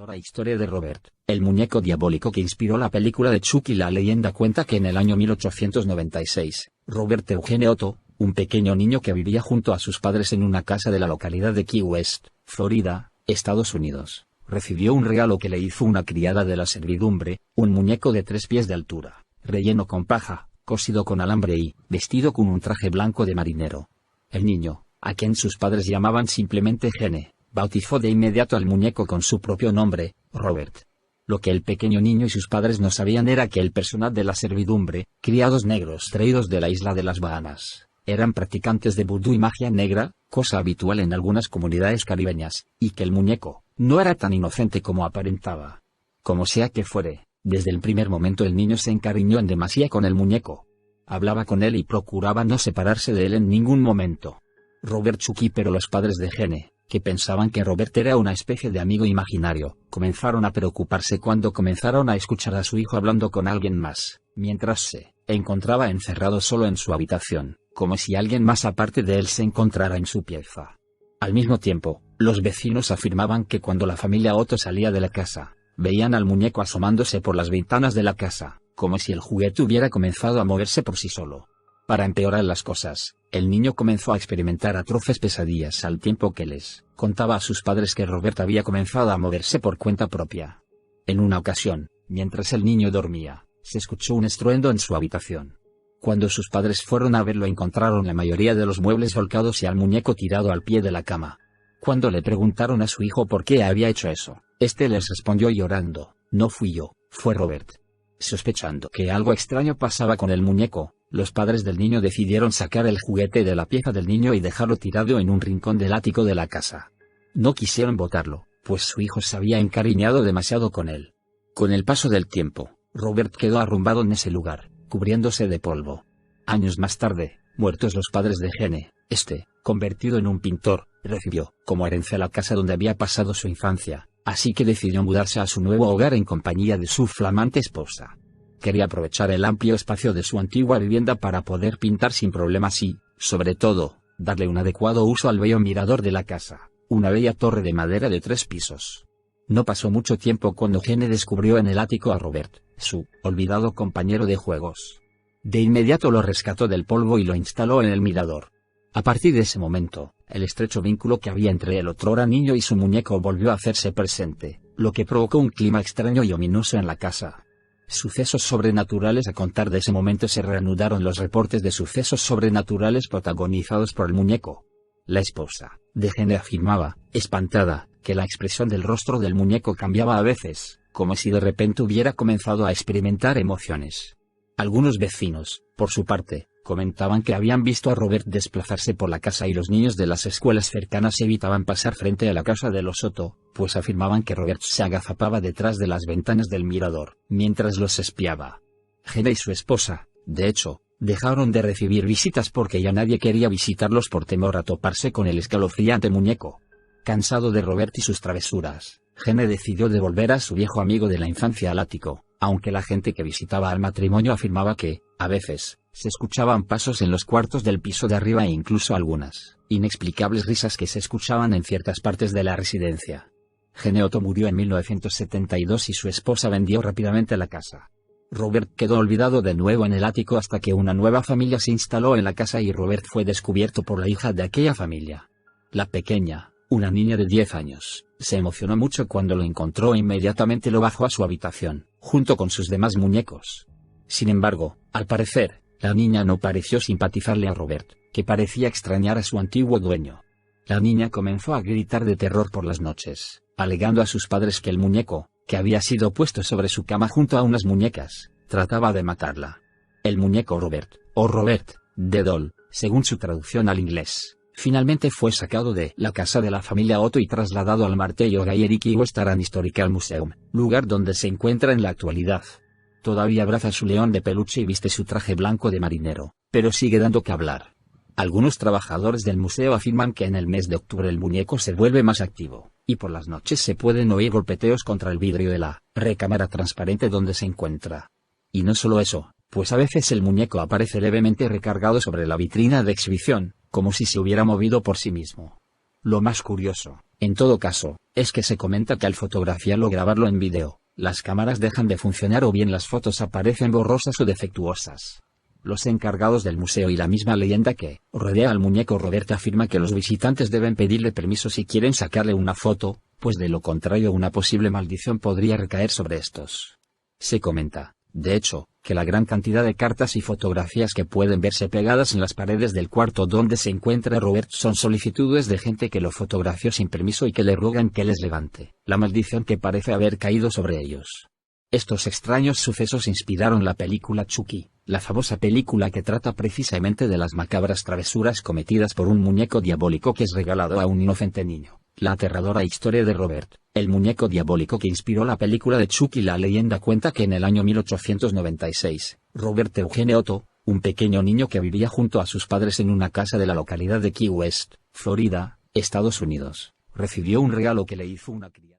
aterradora historia de Robert, el muñeco diabólico que inspiró la película de Chucky. La leyenda cuenta que en el año 1896, Robert Eugene Otto, un pequeño niño que vivía junto a sus padres en una casa de la localidad de Key West, Florida, Estados Unidos, recibió un regalo que le hizo una criada de la servidumbre, un muñeco de 3 pies de altura, relleno con paja, cosido con alambre y vestido con un traje blanco de marinero. El niño, a quien sus padres llamaban simplemente Gene, bautizó de inmediato al muñeco con su propio nombre, Robert. Lo que el pequeño niño y sus padres no sabían era que el personal de la servidumbre, criados negros traídos de la isla de las Bahamas, eran practicantes de vudú y magia negra, cosa habitual en algunas comunidades caribeñas, y que el muñeco no era tan inocente como aparentaba. Como sea que fuere, desde el primer momento el niño se encariñó en demasía con el muñeco. Hablaba con él y procuraba no separarse de él en ningún momento. Robert Chucky. Pero los padres de Gene, que pensaban que Robert era una especie de amigo imaginario, comenzaron a preocuparse cuando comenzaron a escuchar a su hijo hablando con alguien más, mientras se encontraba encerrado solo en su habitación, como si alguien más aparte de él se encontrara en su pieza. Al mismo tiempo, los vecinos afirmaban que cuando la familia Otto salía de la casa, veían al muñeco asomándose por las ventanas de la casa, como si el juguete hubiera comenzado a moverse por sí solo. Para empeorar las cosas, el niño comenzó a experimentar atroces pesadillas al tiempo que les contaba a sus padres que Robert había comenzado a moverse por cuenta propia. En una ocasión, mientras el niño dormía, se escuchó un estruendo en su habitación. Cuando sus padres fueron a verlo encontraron la mayoría de los muebles volcados y al muñeco tirado al pie de la cama. Cuando le preguntaron a su hijo por qué había hecho eso, este les respondió llorando: "No fui yo, fue Robert". Sospechando que algo extraño pasaba con el muñeco, los padres del niño decidieron sacar el juguete de la pieza del niño y dejarlo tirado en un rincón del ático de la casa. No quisieron botarlo, pues su hijo se había encariñado demasiado con él. Con el paso del tiempo, Robert quedó arrumbado en ese lugar, cubriéndose de polvo. Años más tarde, muertos los padres de Gene, convertido en un pintor, recibió como herencia la casa donde había pasado su infancia, así que decidió mudarse a su nuevo hogar en compañía de su flamante esposa. Quería aprovechar el amplio espacio de su antigua vivienda para poder pintar sin problemas y, sobre todo, darle un adecuado uso al bello mirador de la casa, una bella torre de madera de 3 pisos. No pasó mucho tiempo cuando Gene descubrió en el ático a Robert, su olvidado compañero de juegos. De inmediato lo rescató del polvo y lo instaló en el mirador. A partir de ese momento, el estrecho vínculo que había entre el otrora niño y su muñeco volvió a hacerse presente, lo que provocó un clima extraño y ominoso en la casa. Sucesos sobrenaturales. A contar de ese momento se reanudaron los reportes de sucesos sobrenaturales protagonizados por el muñeco. La esposa de Gene afirmaba, espantada, que la expresión del rostro del muñeco cambiaba a veces, como si de repente hubiera comenzado a experimentar emociones. Algunos vecinos, por su parte, comentaban que habían visto a Robert desplazarse por la casa y los niños de las escuelas cercanas evitaban pasar frente a la casa de los Otto, pues afirmaban que Robert se agazapaba detrás de las ventanas del mirador, mientras los espiaba. Gene y su esposa, de hecho, dejaron de recibir visitas porque ya nadie quería visitarlos por temor a toparse con el escalofriante muñeco. Cansado de Robert y sus travesuras, Gene decidió devolver a su viejo amigo de la infancia al ático, aunque la gente que visitaba al matrimonio afirmaba que, a veces, se escuchaban pasos en los cuartos del piso de arriba e incluso algunas inexplicables risas que se escuchaban en ciertas partes de la residencia. Gene Otto murió en 1972 y su esposa vendió rápidamente la casa. Robert quedó olvidado de nuevo en el ático hasta que una nueva familia se instaló en la casa y Robert fue descubierto por la hija de aquella familia. La pequeña, una niña de 10 años, se emocionó mucho cuando lo encontró e inmediatamente lo bajó a su habitación, junto con sus demás muñecos. Sin embargo, al parecer, la niña no pareció simpatizarle a Robert, que parecía extrañar a su antiguo dueño. La niña comenzó a gritar de terror por las noches, alegando a sus padres que el muñeco, que había sido puesto sobre su cama junto a unas muñecas, trataba de matarla. El muñeco Robert, o Robert, the Doll, según su traducción al inglés, finalmente fue sacado de la casa de la familia Otto y trasladado al Martello Gallery Key West Historical Museum, lugar donde se encuentra en la actualidad. Todavía abraza su león de peluche y viste su traje blanco de marinero, pero sigue dando que hablar. Algunos trabajadores del museo afirman que en el mes de octubre el muñeco se vuelve más activo, y por las noches se pueden oír golpeteos contra el vidrio de la recámara transparente donde se encuentra. Y no solo eso, pues a veces el muñeco aparece levemente recargado sobre la vitrina de exhibición, como si se hubiera movido por sí mismo. Lo más curioso En todo caso, es que se comenta que al fotografiarlo o grabarlo en vídeo, las cámaras dejan de funcionar o bien las fotos aparecen borrosas o defectuosas. Los encargados del museo y la misma leyenda que rodea al muñeco Robert afirma que los visitantes deben pedirle permiso si quieren sacarle una foto, pues de lo contrario una posible maldición podría recaer sobre estos. Se comenta, de hecho, que la gran cantidad de cartas y fotografías que pueden verse pegadas en las paredes del cuarto donde se encuentra Robert son solicitudes de gente que lo fotografió sin permiso y que le ruegan que les levante la maldición que parece haber caído sobre ellos. Estos extraños sucesos inspiraron la película Chucky, la famosa película que trata precisamente de las macabras travesuras cometidas por un muñeco diabólico que es regalado a un inocente niño. La aterradora historia de Robert, el muñeco diabólico que inspiró la película de Chucky. La leyenda cuenta que en el año 1896, Robert Eugene Otto, un pequeño niño que vivía junto a sus padres en una casa de la localidad de Key West, Florida, Estados Unidos, recibió un regalo que le hizo una criada.